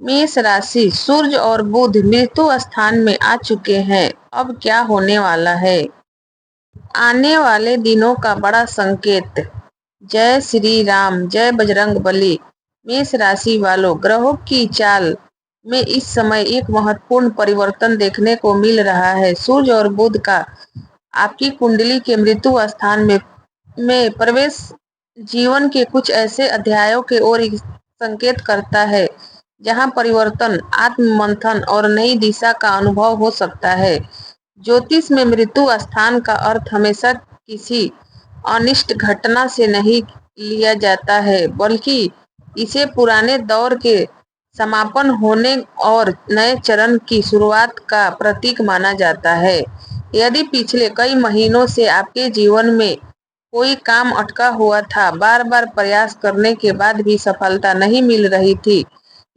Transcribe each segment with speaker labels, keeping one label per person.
Speaker 1: मेष राशि, सूर्य और बुध मृत्यु स्थान में आ चुके हैं। अब क्या होने वाला है? आने वाले दिनों का बड़ा संकेत। जय श्री राम, जय बजरंग बली। मेष राशि वालों, ग्रहों की चाल में इस समय एक महत्वपूर्ण परिवर्तन देखने को मिल रहा है। सूर्य और बुध का आपकी कुंडली के मृत्यु स्थान में प्रवेश जीवन के कुछ ऐसे अध्यायों के ओर संकेत करता है जहां परिवर्तन, आत्ममंथन और नई दिशा का अनुभव हो सकता है। ज्योतिष में मृत्यु स्थान का अर्थ हमेशा किसी अनिष्ट घटना से नहीं लिया जाता है, बल्कि इसे पुराने दौर के समापन होने और नए चरण की शुरुआत का प्रतीक माना जाता है। यदि पिछले कई महीनों से आपके जीवन में कोई काम अटका हुआ था, बार बार प्रयास करने के बाद भी सफलता नहीं मिल रही थी,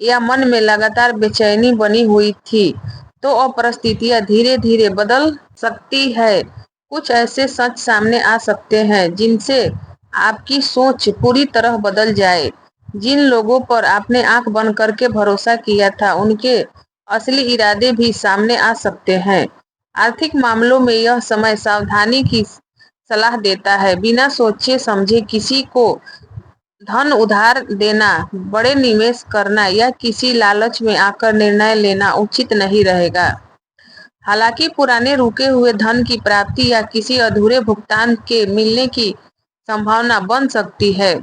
Speaker 1: या मन में लगातार बेचैनी बनी हुई थी, तो अब परिस्थितियां धीरे धीरे बदल सकती है। कुछ ऐसे सच सामने आ सकते हैं जिनसे आपकी सोच पूरी तरह बदल जाए। जिन लोगों पर आपने आंख बंद करके भरोसा किया था, उनके असली इरादे भी सामने आ सकते हैं। आर्थिक मामलों में यह समय सावधानी की सलाह देता है। बिना सोचे समझे किसी को धन उधार देना, बड़े निवेश करना या किसी लालच में आकर निर्णय लेना उचित नहीं रहेगा। हालांकि पुराने रुके हुए धन की प्राप्ति या किसी अधूरे भुगतान के मिलने की संभावना बन सकती है।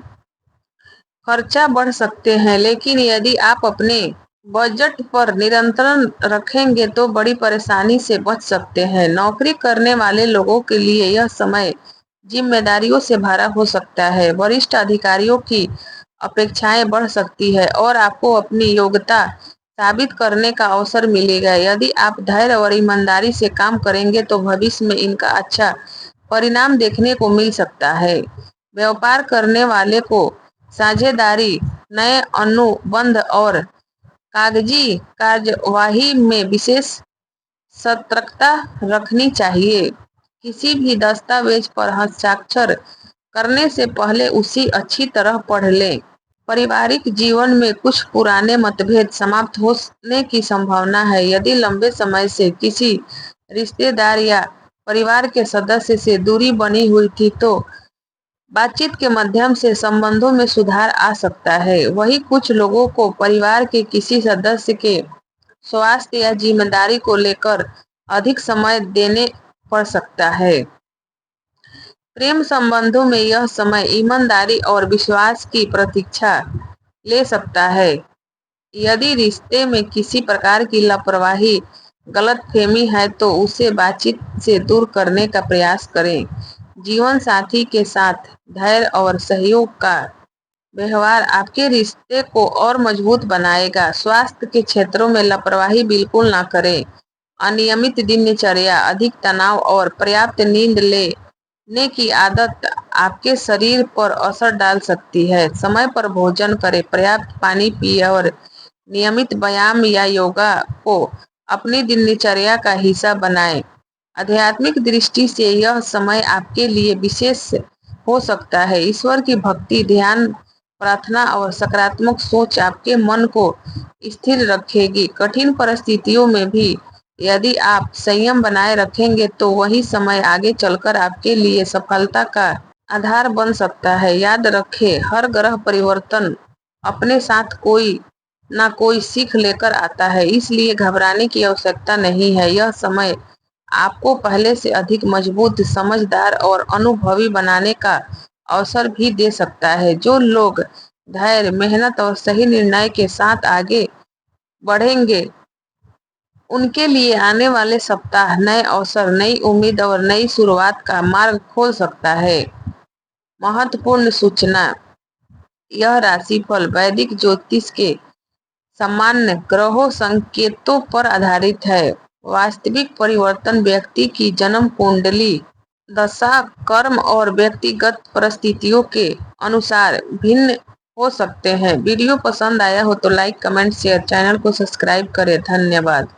Speaker 1: खर्चा बढ़ सकते हैं, लेकिन यदि आप अपने बजट पर नियंत्रण रखेंगे तो बड़ी परेशानी से बच सकते हैं। नौकरी करने वाले लोगों के लिए यह समय जिम्मेदारियों से भरा हो सकता है। वरिष्ठ अधिकारियों की अपेक्षाएं बढ़ सकती है और आपको अपनी योग्यता साबित करने का अवसर मिलेगा। यदि आप धैर्य और ईमानदारी से काम करेंगे तो भविष्य में इनका अच्छा परिणाम देखने को मिल सकता है। व्यापार करने वाले को साझेदारी, नए अनुबंध और कागजी कार्यवाही में विशेष सतर्कता रखनी चाहिए। किसी भी दस्तावेज पर हस्ताक्षर करने से पहले उसे अच्छी तरह पढ़ लें। पारिवारिक जीवन में कुछ पुराने मतभेद समाप्त होने की संभावना है। यदि लंबे समय से किसी रिश्तेदार या परिवार के सदस्य से दूरी बनी हुई थी, तो बातचीत के माध्यम से संबंधों में सुधार आ सकता है। वहीं कुछ लोगों को परिवार के किसी सदस्य के स्वास्थ्य या जिम्मेदारी को लेकर अधिक समय देने पड़ सकता है। प्रेम संबंधों में यह समय ईमानदारी और विश्वास की प्रतीक्षा ले सकता है। यदि रिश्ते में किसी प्रकार की लापरवाही, गलतफहमी है तो उसे बातचीत से दूर करने का प्रयास करें। जीवन साथी के साथ धैर्य और सहयोग का व्यवहार आपके रिश्ते को और मजबूत बनाएगा। स्वास्थ्य के क्षेत्रों में लापरवाही बिल्कुल ना करें। अनियमित दिनचर्या, अधिक तनाव और पर्याप्त नींद लेने की आदत आपके शरीर पर असर डाल सकती है। समय पर भोजन करें, पर्याप्त पानी पिए और नियमित व्यायाम या योगा को अपनी दिनचर्या का हिस्सा बनाएं। आध्यात्मिक दृष्टि से यह समय आपके लिए विशेष हो सकता है। ईश्वर की भक्ति, ध्यान, प्रार्थना और सकारात्मक सोच आपके मन को स्थिर रखेगी। कठिन परिस्थितियों में भी यदि आप संयम बनाए रखेंगे तो वही समय आगे चलकर आपके लिए सफलता का आधार बन सकता है। याद रखें, हर ग्रह परिवर्तन अपने साथ कोई ना कोई सीख लेकर आता है, इसलिए घबराने की आवश्यकता नहीं है। यह समय आपको पहले से अधिक मजबूत, समझदार और अनुभवी बनाने का अवसर भी दे सकता है। जो लोग धैर्य, मेहनत और सही निर्णय के साथ आगे बढ़ेंगे, उनके लिए आने वाले सप्ताह नए अवसर, नई उम्मीद और नई शुरुआत का मार्ग खोल सकता है। महत्वपूर्ण सूचना, यह राशिफल वैदिक ज्योतिष के सामान्य ग्रहों संकेतों पर आधारित है। वास्तविक परिवर्तन व्यक्ति की जन्म कुंडली, दशा, कर्म और व्यक्तिगत परिस्थितियों के अनुसार भिन्न हो सकते हैं। वीडियो पसंद आया हो तो लाइक, कमेंट, शेयर, चैनल को सब्सक्राइब करें। धन्यवाद।